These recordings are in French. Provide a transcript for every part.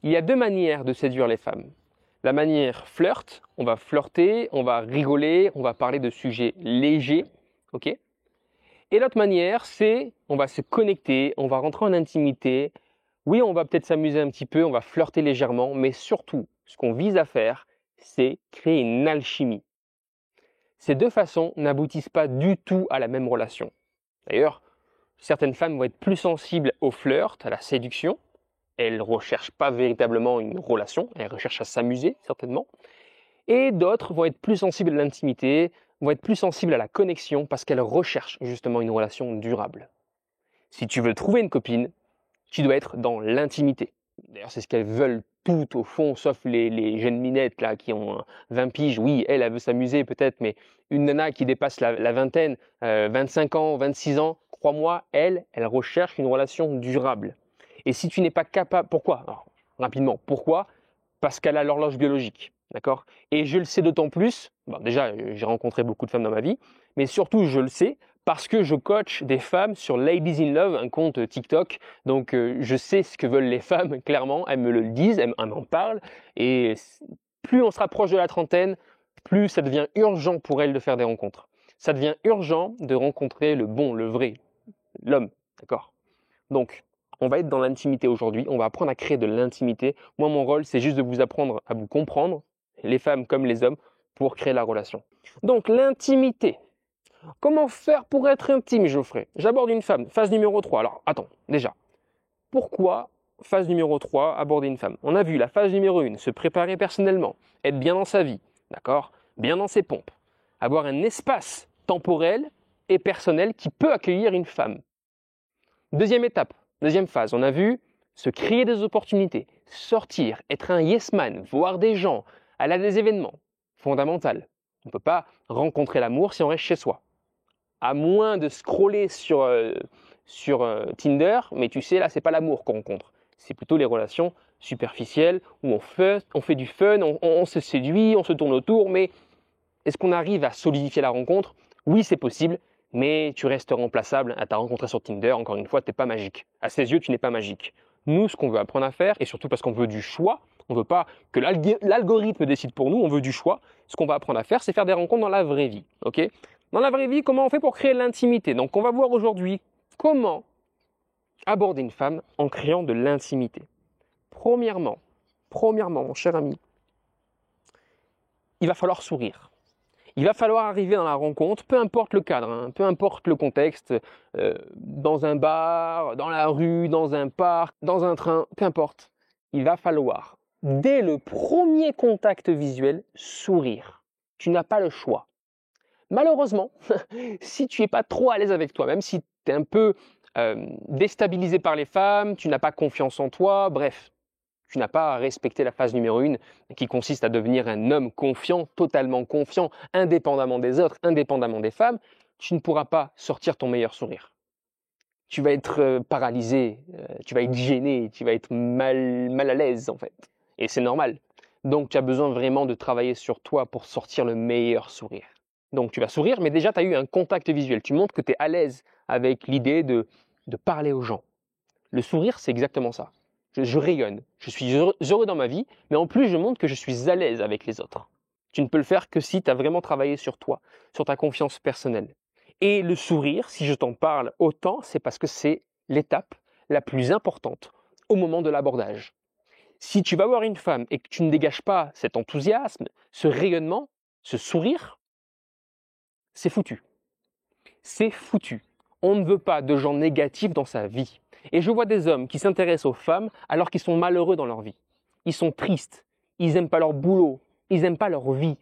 Il y a deux manières de séduire les femmes. La manière flirt, on va flirter, on va rigoler, on va parler de sujets légers, ok? Et l'autre manière, c'est on va se connecter, on va rentrer en intimité. Oui, on va peut-être s'amuser un petit peu, on va flirter légèrement, mais surtout, ce qu'on vise à faire, c'est créer une alchimie. Ces deux façons n'aboutissent pas du tout à la même relation. D'ailleurs, certaines femmes vont être plus sensibles au flirt, à la séduction. Elles ne recherchent pas véritablement une relation, elles recherchent à s'amuser, certainement. Et d'autres vont être plus sensibles à l'intimité, vont être plus sensibles à la connexion parce qu'elles recherchent justement une relation durable. Si tu veux trouver une copine, tu dois être dans l'intimité. D'ailleurs, c'est ce qu'elles veulent toutes au fond, sauf les jeunes minettes là qui ont 20 piges. Oui, elle veut s'amuser peut-être, mais une nana qui dépasse la vingtaine, 25 ans, 26 ans, crois-moi, elle recherche une relation durable. Et si tu n'es pas capable, pourquoi? Alors, rapidement, pourquoi? Parce qu'elle a l'horloge biologique, d'accord? Et je le sais d'autant plus, bon, déjà, j'ai rencontré beaucoup de femmes dans ma vie, mais surtout, je le sais parce que je coach des femmes sur Ladies in Love, un compte TikTok. Donc, je sais ce que veulent les femmes, clairement. Elles me le disent, elles m'en parlent. Et plus on se rapproche de la trentaine, plus ça devient urgent pour elles de faire des rencontres. Ça devient urgent de rencontrer le bon, le vrai, l'homme, d'accord? Donc, on va être dans l'intimité aujourd'hui, on va apprendre à créer de l'intimité. Moi, mon rôle, c'est juste de vous apprendre à vous comprendre, les femmes comme les hommes, pour créer la relation. Donc, l'intimité. Comment faire pour être intime, Geoffrey? J'aborde une femme, phase numéro 3. Alors, attends, déjà, pourquoi phase numéro 3, aborder une femme? On a vu la phase numéro 1, se préparer personnellement, être bien dans sa vie, d'accord? Bien dans ses pompes, avoir un espace temporel et personnel qui peut accueillir une femme. Deuxième étape, deuxième phase, on a vu se créer des opportunités, sortir, être un yes man, voir des gens, aller à des événements, fondamental. On ne peut pas rencontrer l'amour si on reste chez soi. À moins de scroller sur Tinder, mais tu sais, là, c'est pas l'amour qu'on rencontre. C'est plutôt les relations superficielles où on fait du fun, on se séduit, on se tourne autour, mais est-ce qu'on arrive à solidifier la rencontre? Oui, c'est possible, mais tu restes remplaçable. À t'as rencontré sur Tinder, encore une fois, tu n'es pas magique. À ses yeux, tu n'es pas magique. Nous, ce qu'on veut apprendre à faire, et surtout parce qu'on veut du choix, on ne veut pas que l'algorithme décide pour nous, on veut du choix. Ce qu'on va apprendre à faire, c'est faire des rencontres dans la vraie vie. Ok? Dans la vraie vie, comment on fait pour créer l'intimité? Donc, on va voir aujourd'hui comment aborder une femme en créant de l'intimité. Premièrement, mon cher ami, il va falloir sourire. Il va falloir arriver dans la rencontre, peu importe le cadre, hein, peu importe le contexte, dans un bar, dans la rue, dans un parc, dans un train, peu importe. Il va falloir, dès le premier contact visuel, sourire. Tu n'as pas le choix. Malheureusement, si tu n'es pas trop à l'aise avec toi-même, si tu es un peu déstabilisé par les femmes, tu n'as pas confiance en toi, bref, tu n'as pas respecté la phase numéro 1 qui consiste à devenir un homme confiant, totalement confiant, indépendamment des autres, indépendamment des femmes, tu ne pourras pas sortir ton meilleur sourire. Tu vas être paralysé, tu vas être gêné, tu vas être mal à l'aise en fait. Et c'est normal. Donc tu as besoin vraiment de travailler sur toi pour sortir le meilleur sourire. Donc tu vas sourire, mais déjà tu as eu un contact visuel. Tu montres que tu es à l'aise avec l'idée de parler aux gens. Le sourire, c'est exactement ça. Je rayonne, je suis heureux dans ma vie, mais en plus je montre que je suis à l'aise avec les autres. Tu ne peux le faire que si tu as vraiment travaillé sur toi, sur ta confiance personnelle. Et le sourire, si je t'en parle autant, c'est parce que c'est l'étape la plus importante au moment de l'abordage. Si tu vas voir une femme et que tu ne dégages pas cet enthousiasme, ce rayonnement, ce sourire, c'est foutu. C'est foutu. On ne veut pas de gens négatifs dans sa vie. Et je vois des hommes qui s'intéressent aux femmes alors qu'ils sont malheureux dans leur vie. Ils sont tristes, ils n'aiment pas leur boulot, ils n'aiment pas leur vie,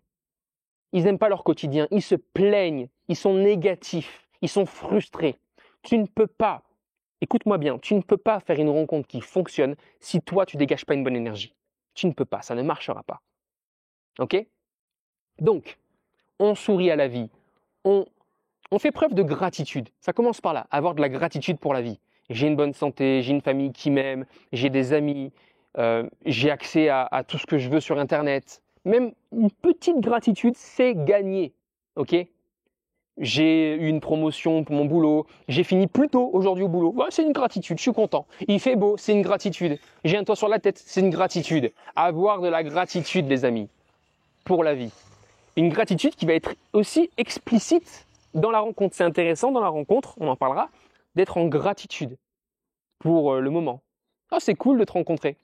ils n'aiment pas leur quotidien, ils se plaignent, ils sont négatifs, ils sont frustrés. Tu ne peux pas, écoute-moi bien, tu ne peux pas faire une rencontre qui fonctionne si toi tu dégages pas une bonne énergie. Tu ne peux pas, ça ne marchera pas. Ok? Donc, on sourit à la vie, on fait preuve de gratitude. Ça commence par là, avoir de la gratitude pour la vie. J'ai une bonne santé, j'ai une famille qui m'aime, j'ai des amis, j'ai accès à tout ce que je veux sur Internet. Même une petite gratitude, c'est gagné. Ok? j'ai eu une promotion pour mon boulot, j'ai fini plus tôt aujourd'hui au boulot, ouais, c'est une gratitude, je suis content. Il fait beau, c'est une gratitude. J'ai un toit sur la tête, c'est une gratitude. Avoir de la gratitude, les amis, pour la vie. Une gratitude qui va être aussi explicite dans la rencontre. C'est intéressant dans la rencontre, on en parlera, d'être en gratitude pour le moment. Ah, c'est cool de te rencontrer.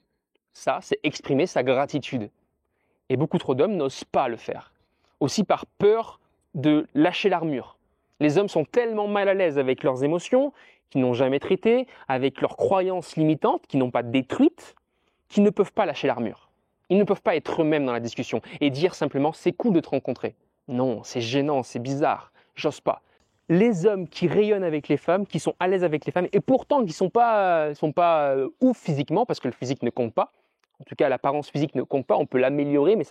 Ça, c'est exprimer sa gratitude. Et beaucoup trop d'hommes n'osent pas le faire. Aussi par peur de lâcher l'armure. Les hommes sont tellement mal à l'aise avec leurs émotions, qu'ils n'ont jamais traitées, avec leurs croyances limitantes, qu'ils n'ont pas détruites, qu'ils ne peuvent pas lâcher l'armure. Ils ne peuvent pas être eux-mêmes dans la discussion et dire simplement « c'est cool de te rencontrer ». Non, c'est gênant, c'est bizarre, j'ose pas. Les hommes qui rayonnent avec les femmes, qui sont à l'aise avec les femmes, et pourtant qui ne sont pas ouf physiquement, parce que le physique ne compte pas, en tout cas l'apparence physique ne compte pas, on peut l'améliorer, mais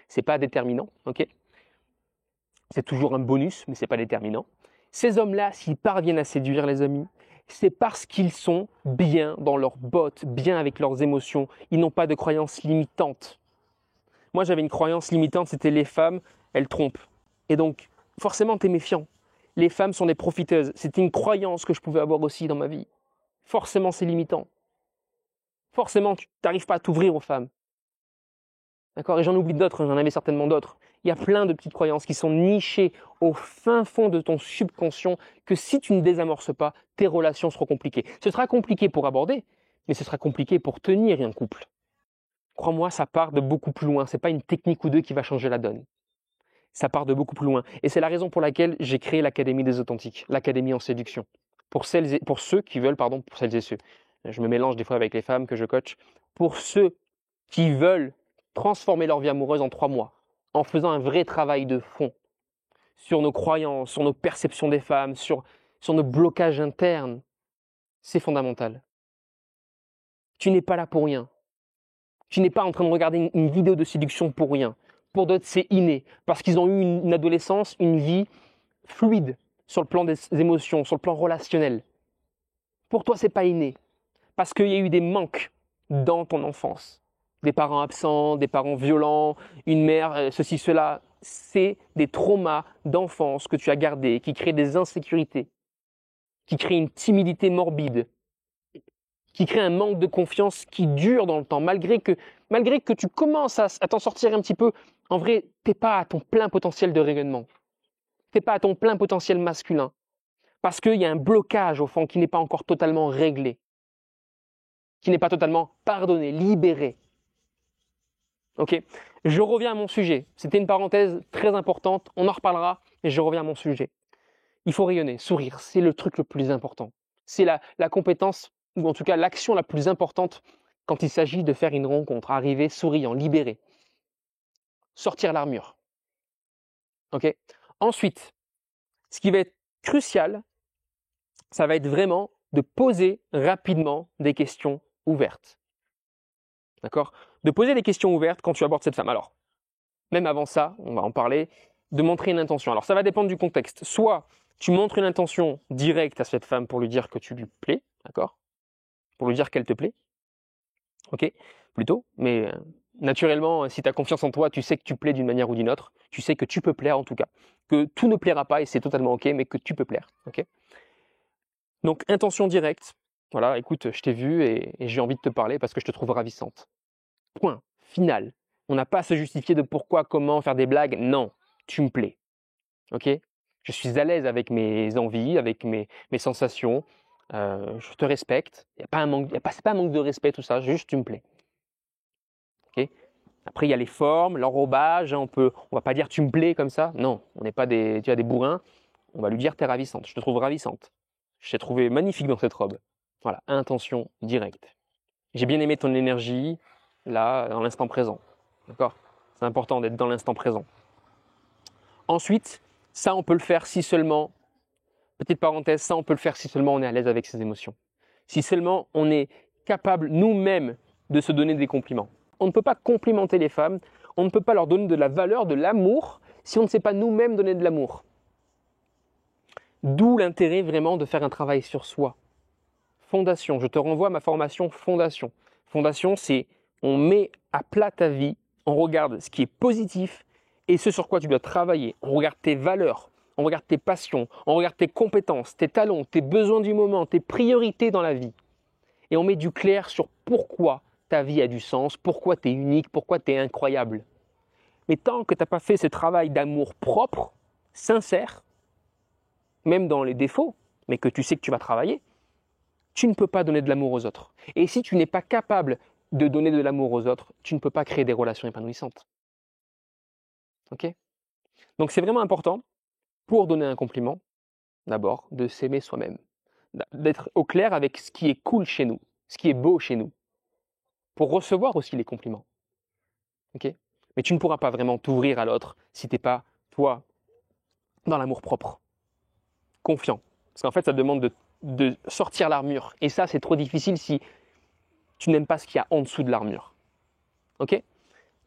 c'est pas déterminant, ok ? C'est toujours un bonus, mais ce n'est pas déterminant. Ces hommes-là, s'ils parviennent à séduire les amis, c'est parce qu'ils sont bien dans leurs bottes, bien avec leurs émotions. Ils n'ont pas de croyances limitantes. Moi, j'avais une croyance limitante, c'était les femmes, elles trompent. Et donc, forcément, tu es méfiant. Les femmes sont des profiteuses. C'était une croyance que je pouvais avoir aussi dans ma vie. Forcément, c'est limitant. Forcément, tu n'arrives pas à t'ouvrir aux femmes. D'accord ? Et j'en oublie d'autres, j'en avais certainement d'autres. Il y a plein de petites croyances qui sont nichées au fin fond de ton subconscient que si tu ne désamorces pas, tes relations seront compliquées. Ce sera compliqué pour aborder, mais ce sera compliqué pour tenir un couple. Crois-moi, ça part de beaucoup plus loin. Ce n'est pas une technique ou deux qui va changer la donne. Ça part de beaucoup plus loin. Et c'est la raison pour laquelle j'ai créé l'Académie des Authentiques, l'Académie en séduction. Pour celles et ceux. Je me mélange des fois avec les femmes que je coach. Pour ceux qui veulent transformer leur vie amoureuse en 3 mois, en faisant un vrai travail de fond sur nos croyances, sur nos perceptions des femmes, sur nos blocages internes, c'est fondamental. Tu n'es pas là pour rien. Tu n'es pas en train de regarder une vidéo de séduction pour rien. Pour d'autres, c'est inné, parce qu'ils ont eu une adolescence, une vie fluide sur le plan des émotions, sur le plan relationnel. Pour toi, c'est pas inné, parce qu'il y a eu des manques dans ton enfance. Des parents absents, des parents violents, une mère, ceci, cela. C'est des traumas d'enfance que tu as gardés, qui créent des insécurités, qui créent une timidité morbide, qui créent un manque de confiance qui dure dans le temps, malgré que tu commences à t'en sortir un petit peu. En vrai, tu n'es pas à ton plein potentiel de rayonnement. Tu n'es pas à ton plein potentiel masculin. Parce qu'il y a un blocage au fond qui n'est pas encore totalement réglé, qui n'est pas totalement pardonné, libéré. Ok, je reviens à mon sujet. C'était une parenthèse très importante. On en reparlera, mais je reviens à mon sujet. Il faut rayonner, sourire. C'est le truc le plus important. C'est la compétence, ou en tout cas l'action la plus importante quand il s'agit de faire une rencontre. Arriver souriant, libéré. Sortir l'armure. Ok. Ensuite, ce qui va être crucial, ça va être vraiment de poser rapidement des questions ouvertes. D'accord ? De poser des questions ouvertes quand tu abordes cette femme. Alors, même avant ça, on va en parler, de montrer une intention. Alors, ça va dépendre du contexte. Soit tu montres une intention directe à cette femme pour lui dire que tu lui plais, d'accord ? Pour lui dire qu'elle te plaît. Ok ? Plutôt. Mais naturellement, si tu as confiance en toi, tu sais que tu plais d'une manière ou d'une autre. Tu sais que tu peux plaire en tout cas. Que tout ne plaira pas et c'est totalement ok, mais que tu peux plaire. Ok ? Donc, intention directe. Voilà, écoute, je t'ai vu et j'ai envie de te parler parce que je te trouve ravissante. Point. Final. On n'a pas à se justifier de pourquoi, comment, faire des blagues. Non, tu me plais. Ok ? Je suis à l'aise avec mes envies, avec mes sensations. Je te respecte. C'est pas un manque de respect tout ça. Juste tu me plais. Ok ? Après il y a les formes, l'enrobage. On va pas dire tu me plais comme ça. Non, on n'est pas des bourrins. On va lui dire t'es ravissante. Je te trouve ravissante. Je t'ai trouvé magnifique dans cette robe. Voilà, intention directe. J'ai bien aimé ton énergie. Là, dans l'instant présent. D'accord ? C'est important d'être dans l'instant présent. Ensuite, ça, on peut le faire si seulement, petite parenthèse, ça, on peut le faire si seulement on est à l'aise avec ses émotions. Si seulement on est capable nous-mêmes de se donner des compliments. On ne peut pas complimenter les femmes, on ne peut pas leur donner de la valeur, de l'amour, si on ne sait pas nous-mêmes donner de l'amour. D'où l'intérêt vraiment de faire un travail sur soi. Fondation, je te renvoie à ma formation Fondation. Fondation, c'est on met à plat ta vie, on regarde ce qui est positif et ce sur quoi tu dois travailler. On regarde tes valeurs, on regarde tes passions, on regarde tes compétences, tes talents, tes besoins du moment, tes priorités dans la vie. Et on met du clair sur pourquoi ta vie a du sens, pourquoi tu es unique, pourquoi tu es incroyable. Mais tant que tu n'as pas fait ce travail d'amour propre, sincère, même dans les défauts, mais que tu sais que tu vas travailler, tu ne peux pas donner de l'amour aux autres. Et si tu n'es pas capable de donner de l'amour aux autres, tu ne peux pas créer des relations épanouissantes. Ok ? Donc c'est vraiment important, pour donner un compliment, d'abord, de s'aimer soi-même, d'être au clair avec ce qui est cool chez nous, ce qui est beau chez nous, pour recevoir aussi les compliments. Ok ? Mais tu ne pourras pas vraiment t'ouvrir à l'autre si tu n'es pas, toi, dans l'amour propre, confiant. Parce qu'en fait, ça demande de sortir l'armure. Et ça, c'est trop difficile si tu n'aimes pas ce qu'il y a en dessous de l'armure. Ok ?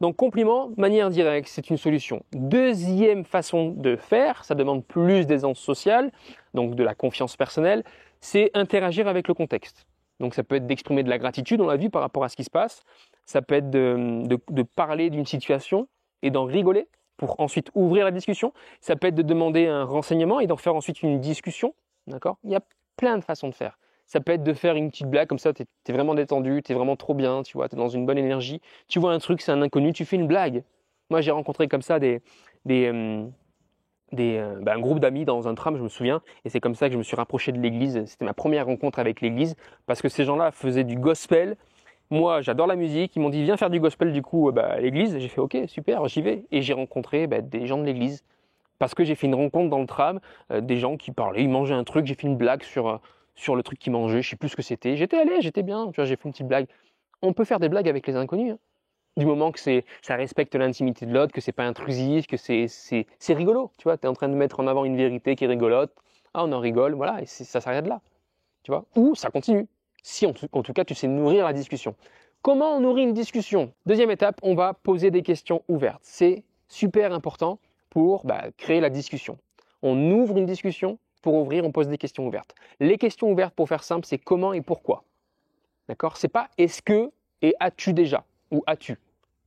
Donc, compliment, manière directe, c'est une solution. Deuxième façon de faire, ça demande plus d'aisance sociale, donc de la confiance personnelle, c'est interagir avec le contexte. Donc, ça peut être d'exprimer de la gratitude, on l'a vu, par rapport à ce qui se passe. Ça peut être de parler d'une situation et d'en rigoler pour ensuite ouvrir la discussion. Ça peut être de demander un renseignement et d'en faire ensuite une discussion. D'accord ? Il y a plein de façons de faire. Ça peut être de faire une petite blague, comme ça, tu es vraiment détendu, tu es vraiment trop bien, tu vois, tu es dans une bonne énergie. Tu vois un truc, c'est un inconnu, tu fais une blague. Moi, j'ai rencontré comme ça un groupe d'amis dans un tram, je me souviens, et c'est comme ça que je me suis rapproché de l'église. C'était ma première rencontre avec l'église, parce que ces gens-là faisaient du gospel. Moi, j'adore la musique. Ils m'ont dit, viens faire du gospel du coup à l'église. J'ai fait, ok, super, j'y vais. Et j'ai rencontré des gens de l'église. Parce que j'ai fait une rencontre dans le tram, des gens qui parlaient, ils mangeaient un truc, j'ai fait une blague sur le truc qu'ils mangeaient, je sais plus ce que c'était. J'étais allé, j'étais bien, tu vois, j'ai fait une petite blague. On peut faire des blagues avec les inconnus, hein. Du moment que ça respecte l'intimité de l'autre, que c'est pas intrusif, que c'est rigolo, tu vois, tu es en train de mettre en avant une vérité qui est rigolote, ah on en rigole, voilà, et ça s'arrête là, tu vois, ou ça continue, si en tout cas tu sais nourrir la discussion. Comment on nourrit une discussion ? Deuxième étape, on va poser des questions ouvertes. C'est super important pour créer la discussion. On ouvre une discussion, pour ouvrir, on pose des questions ouvertes. Les questions ouvertes, pour faire simple, c'est comment et pourquoi. D'accord ? C'est pas est-ce que et as-tu déjà, ou as-tu,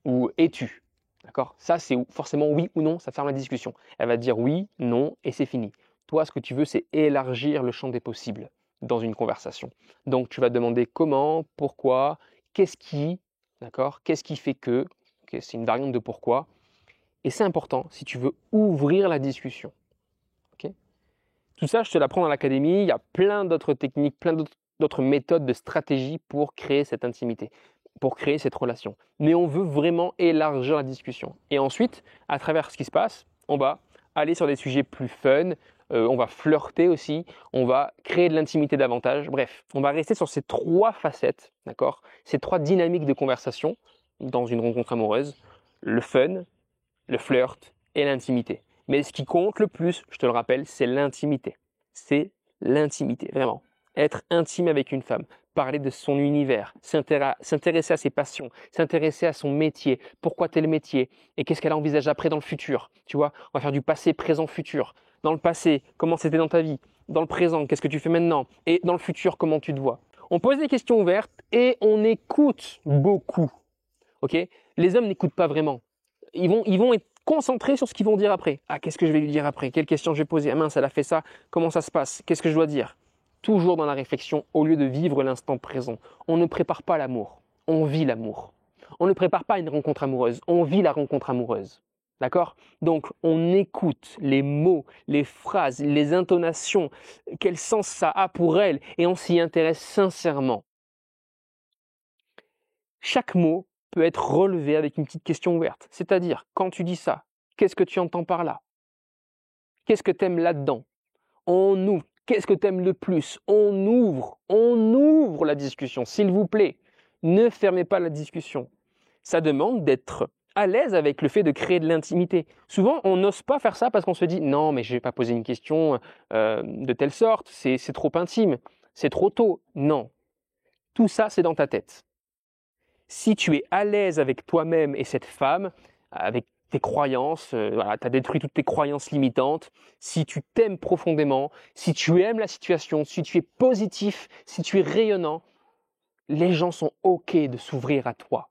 ou es-tu. D'accord ? Ça, c'est forcément oui ou non, ça ferme la discussion. Elle va dire oui, non, et c'est fini. Toi, ce que tu veux, c'est élargir le champ des possibles dans une conversation. Donc, tu vas demander comment, pourquoi, qu'est-ce qui, d'accord ? Qu'est-ce qui fait que, okay, c'est une variante de pourquoi. Et c'est important si tu veux ouvrir la discussion. Okay ? Tout ça, je te l'apprends dans l'académie. Il y a plein d'autres techniques, plein d'autres méthodes de stratégie pour créer cette intimité, pour créer cette relation. Mais on veut vraiment élargir la discussion. Et ensuite, à travers ce qui se passe, on va aller sur des sujets plus fun, on va flirter aussi, on va créer de l'intimité davantage. Bref, on va rester sur ces trois facettes, d'accord ? Ces trois dynamiques de conversation dans une rencontre amoureuse, le fun, le flirt et l'intimité. Mais ce qui compte le plus, je te le rappelle, c'est l'intimité. C'est l'intimité, vraiment. Être intime avec une femme, parler de son univers, s'intéresser à ses passions, s'intéresser à son métier, pourquoi tel métier, et qu'est-ce qu'elle envisage après dans le futur. Tu vois, on va faire du passé, présent, futur. Dans le passé, comment c'était dans ta vie ? Dans le présent, qu'est-ce que tu fais maintenant ? Et dans le futur, comment tu te vois ? On pose des questions ouvertes et on écoute beaucoup. Ok ? Les hommes n'écoutent pas vraiment. Ils vont être concentrés sur ce qu'ils vont dire après. Ah, qu'est-ce que je vais lui dire après ? Quelle question je vais poser ? Ah mince, elle a fait ça. Comment ça se passe ? Qu'est-ce que je dois dire ? Toujours dans la réflexion au lieu de vivre l'instant présent. On ne prépare pas l'amour, on vit l'amour. On ne prépare pas une rencontre amoureuse, on vit la rencontre amoureuse. D'accord ? Donc, on écoute les mots, les phrases, les intonations, quel sens ça a pour elle, et on s'y intéresse sincèrement. Chaque mot peut être relevé avec une petite question ouverte. C'est-à-dire, quand tu dis ça, qu'est-ce que tu entends par là ? Qu'est-ce que tu aimes là-dedans ? On ouvre. Qu'est-ce que tu aimes le plus ? On ouvre la discussion, s'il vous plaît. Ne fermez pas la discussion. Ça demande d'être à l'aise avec le fait de créer de l'intimité. Souvent, on n'ose pas faire ça parce qu'on se dit « Non, mais je ne vais pas poser une question de telle sorte, c'est trop intime, c'est trop tôt. » Non, tout ça, c'est dans ta tête. Si tu es à l'aise avec toi-même et cette femme, avec tes croyances, voilà, tu as détruit toutes tes croyances limitantes, si tu t'aimes profondément, si tu aimes la situation, si tu es positif, si tu es rayonnant, les gens sont OK de s'ouvrir à toi,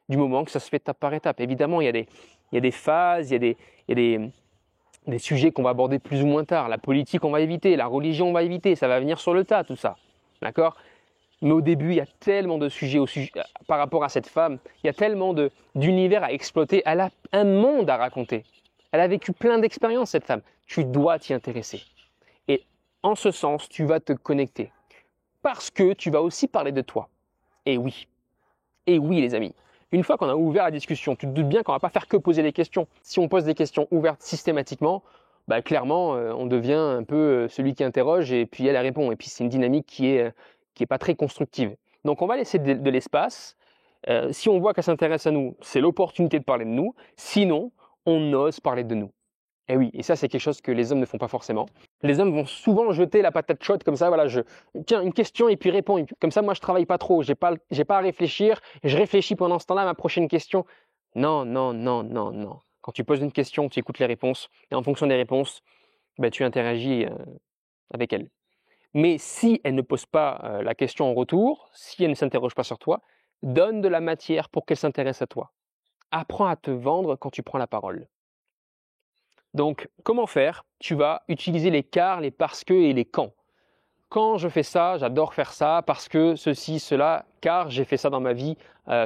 du moment que ça se fait étape par étape. Évidemment, il y a des phases, il y a des sujets qu'on va aborder plus ou moins tard. La politique, on va éviter. La religion, on va éviter. Ça va venir sur le tas, tout ça. D'accord? Mais au début, il y a tellement de sujets par rapport à cette femme. Il y a tellement d'univers à exploiter. Elle a un monde à raconter. Elle a vécu plein d'expériences, cette femme. Tu dois t'y intéresser. Et en ce sens, tu vas te connecter. Parce que tu vas aussi parler de toi. Et oui, les amis. Une fois qu'on a ouvert la discussion, tu te doutes bien qu'on ne va pas faire que poser des questions. Si on pose des questions ouvertes systématiquement, bah clairement, on devient un peu celui qui interroge et puis elle répond. Et puis c'est une dynamique qui est pas très constructive. Donc on va laisser de l'espace. Si on voit qu'elle s'intéresse à nous, c'est l'opportunité de parler de nous. Sinon, on ose parler de nous. Et oui, et ça c'est quelque chose que les hommes ne font pas forcément. Les hommes vont souvent jeter la patate chaude comme ça, voilà, tiens, une question et puis réponds. Comme ça, moi je travaille pas trop, j'ai pas à réfléchir, je réfléchis pendant ce temps-là à ma prochaine question. Non, non, non, non, non. Quand tu poses une question, tu écoutes les réponses, et en fonction des réponses, ben, tu interagis avec elle. Mais si elle ne pose pas la question en retour, si elle ne s'interroge pas sur toi, donne de la matière pour qu'elle s'intéresse à toi. Apprends à te vendre quand tu prends la parole. Donc, comment faire? Tu vas utiliser les car, les parce que et les quand. Quand je fais ça, j'adore faire ça parce que ceci, cela, car j'ai fait ça dans ma vie,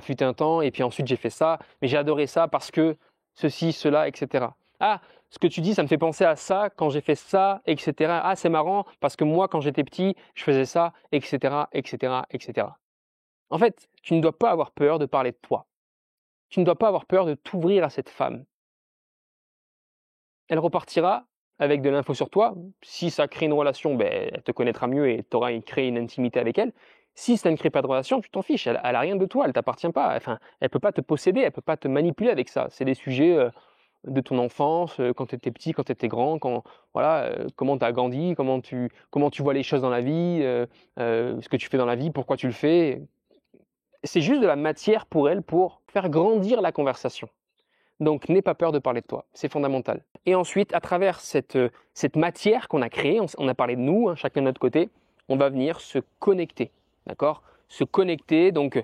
fut un temps, et puis ensuite j'ai fait ça, mais j'ai adoré ça parce que ceci, cela, etc. Ah, ce que tu dis, ça me fait penser à ça quand j'ai fait ça, etc. Ah, c'est marrant parce que moi, quand j'étais petit, je faisais ça, etc., etc., etc. En fait, tu ne dois pas avoir peur de parler de toi. Tu ne dois pas avoir peur de t'ouvrir à cette femme. Elle repartira avec de l'info sur toi. Si ça crée une relation, ben, elle te connaîtra mieux et tu auras créé une intimité avec elle. Si ça ne crée pas de relation, tu t'en fiches. Elle a rien de toi, elle t'appartient pas. Enfin, elle peut pas te posséder, elle peut pas te manipuler avec ça. C'est des sujets de ton enfance, quand tu étais petit, quand tu étais grand, comment tu as grandi, comment tu vois les choses dans la vie, ce que tu fais dans la vie, pourquoi tu le fais. C'est juste de la matière pour elle pour faire grandir la conversation. Donc, n'aie pas peur de parler de toi, c'est fondamental. Et ensuite, à travers cette matière qu'on a créée, on a parlé de nous, hein, chacun de notre côté, on va venir se connecter, d'accord? Se connecter, donc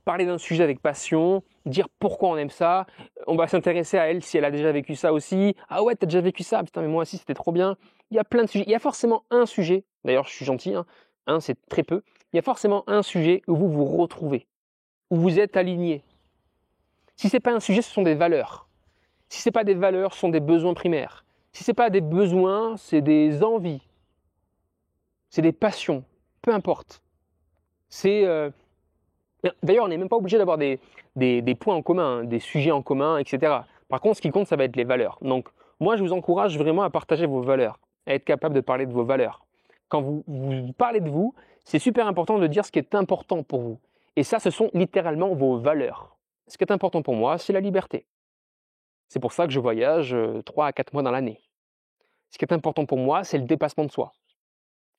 parler d'un sujet avec passion, dire pourquoi on aime ça, on va s'intéresser à elle si elle a déjà vécu ça aussi. Ah ouais, t'as déjà vécu ça, putain, mais moi aussi c'était trop bien. Il y a plein de sujets, il y a forcément un sujet, d'ailleurs je suis gentil, hein, un c'est très peu, il y a forcément un sujet où vous vous retrouvez, où vous êtes alignés. Si ce n'est pas un sujet, ce sont des valeurs. Si ce n'est pas des valeurs, ce sont des besoins primaires. Si ce n'est pas des besoins, c'est des envies. C'est des passions. Peu importe. D'ailleurs, on n'est même pas obligé d'avoir des points en commun, hein, des sujets en commun, etc. Par contre, ce qui compte, ça va être les valeurs. Donc, moi, je vous encourage vraiment à partager vos valeurs, à être capable de parler de vos valeurs. Quand vous parlez de vous, c'est super important de dire ce qui est important pour vous. Et ça, ce sont littéralement vos valeurs. Ce qui est important pour moi, c'est la liberté. C'est pour ça que je voyage 3 à 4 mois dans l'année. Ce qui est important pour moi, c'est le dépassement de soi.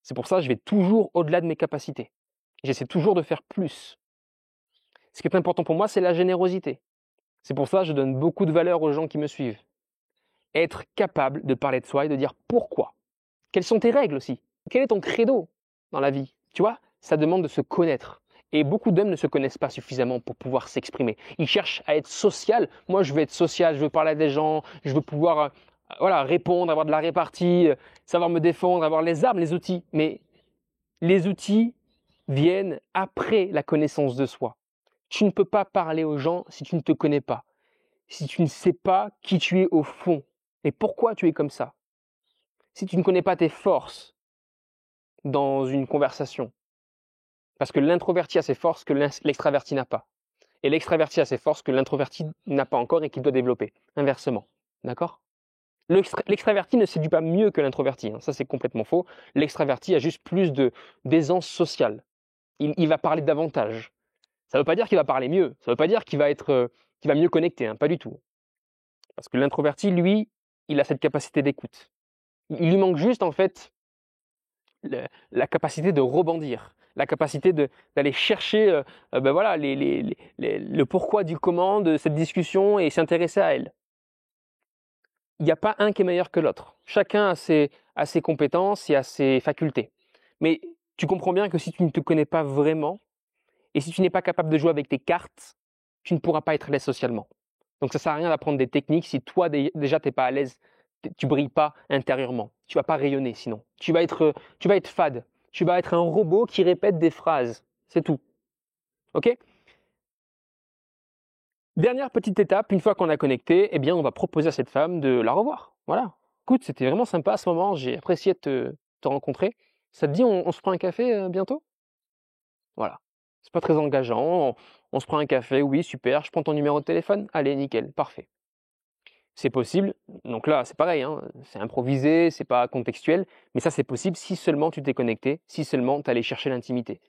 C'est pour ça que je vais toujours au-delà de mes capacités. J'essaie toujours de faire plus. Ce qui est important pour moi, c'est la générosité. C'est pour ça que je donne beaucoup de valeur aux gens qui me suivent. Être capable de parler de soi et de dire pourquoi. Quelles sont tes règles aussi? Quel est ton credo dans la vie? Tu vois, ça demande de se connaître. Et beaucoup d'hommes ne se connaissent pas suffisamment pour pouvoir s'exprimer. Ils cherchent à être social. Moi, je veux être social, je veux parler à des gens, je veux pouvoir répondre, avoir de la répartie, savoir me défendre, avoir les armes, les outils. Mais les outils viennent après la connaissance de soi. Tu ne peux pas parler aux gens si tu ne te connais pas, si tu ne sais pas qui tu es au fond et pourquoi tu es comme ça. Si tu ne connais pas tes forces dans une conversation. Parce que l'introverti a ses forces que l'extraverti n'a pas. Et l'extraverti a ses forces que l'introverti n'a pas encore et qu'il doit développer. Inversement. D'accord? L'extraverti ne séduit pas mieux que l'introverti. Hein. Ça, c'est complètement faux. L'extraverti a juste plus d'aisance sociale. Il va parler davantage. Ça ne veut pas dire qu'il va parler mieux. Ça ne veut pas dire qu'il va mieux connecter. Hein. Pas du tout. Parce que l'introverti, lui, il a cette capacité d'écoute. Il lui manque juste, en fait, la capacité de rebondir, la capacité d'aller chercher le pourquoi du comment de cette discussion et s'intéresser à elle. Il n'y a pas un qui est meilleur que l'autre. Chacun a ses compétences et a ses facultés. Mais tu comprends bien que si tu ne te connais pas vraiment et si tu n'es pas capable de jouer avec tes cartes, tu ne pourras pas être à l'aise socialement. Donc ça ne sert à rien d'apprendre des techniques si toi déjà tu n'es pas à l'aise tu brilles pas intérieurement. Tu vas pas rayonner sinon. Tu vas être fade. Tu vas être un robot qui répète des phrases. C'est tout. Ok? Dernière petite étape, une fois qu'on a connecté, eh bien, on va proposer à cette femme de la revoir. Voilà. Écoute, c'était vraiment sympa à ce moment. J'ai apprécié de te rencontrer. Ça te dit, on se prend un café bientôt? Voilà. C'est pas très engageant. On se prend un café. Oui, super. Je prends ton numéro de téléphone. Allez, nickel. Parfait. C'est possible. Donc là, c'est pareil, hein, c'est improvisé, c'est pas contextuel, mais ça, c'est possible si seulement tu t'es connecté, si seulement tu allé chercher l'intimité.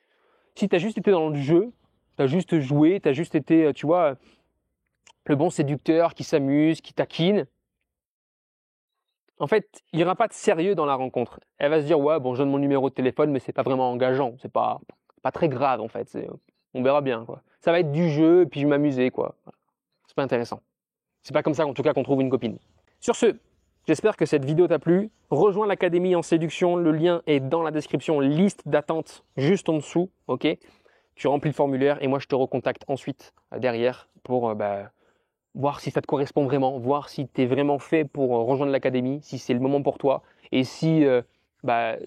Si tu as juste été dans le jeu, tu as juste joué, tu as juste été, tu vois, le bon séducteur qui s'amuse, qui taquine, en fait, il n'y aura pas de sérieux dans la rencontre. Elle va se dire, ouais, bon, je donne mon numéro de téléphone, mais c'est pas vraiment engageant, c'est pas très grave en fait. On verra bien, quoi. Ça va être du jeu, et puis je vais m'amuser, quoi. C'est pas intéressant. C'est pas comme ça, en tout cas, qu'on trouve une copine. Sur ce, j'espère que cette vidéo t'a plu. Rejoins l'Académie en séduction, le lien est dans la description, liste d'attente juste en dessous, ok? Tu remplis le formulaire et moi je te recontacte ensuite derrière pour voir si ça te correspond vraiment, voir si tu es vraiment fait pour rejoindre l'Académie, si c'est le moment pour toi et si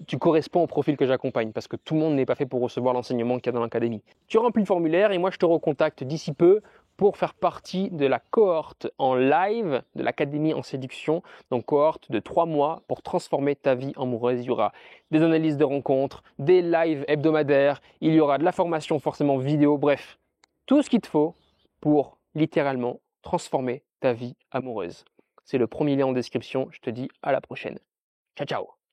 tu corresponds au profil que j'accompagne parce que tout le monde n'est pas fait pour recevoir l'enseignement qu'il y a dans l'Académie. Tu remplis le formulaire et moi je te recontacte d'ici peu pour faire partie de la cohorte en live de l'Académie en séduction, donc cohorte de 3 mois pour transformer ta vie amoureuse. Il y aura des analyses de rencontres, des lives hebdomadaires, il y aura de la formation forcément vidéo, bref, tout ce qu'il te faut pour littéralement transformer ta vie amoureuse. C'est le premier lien en description, je te dis à la prochaine. Ciao ciao.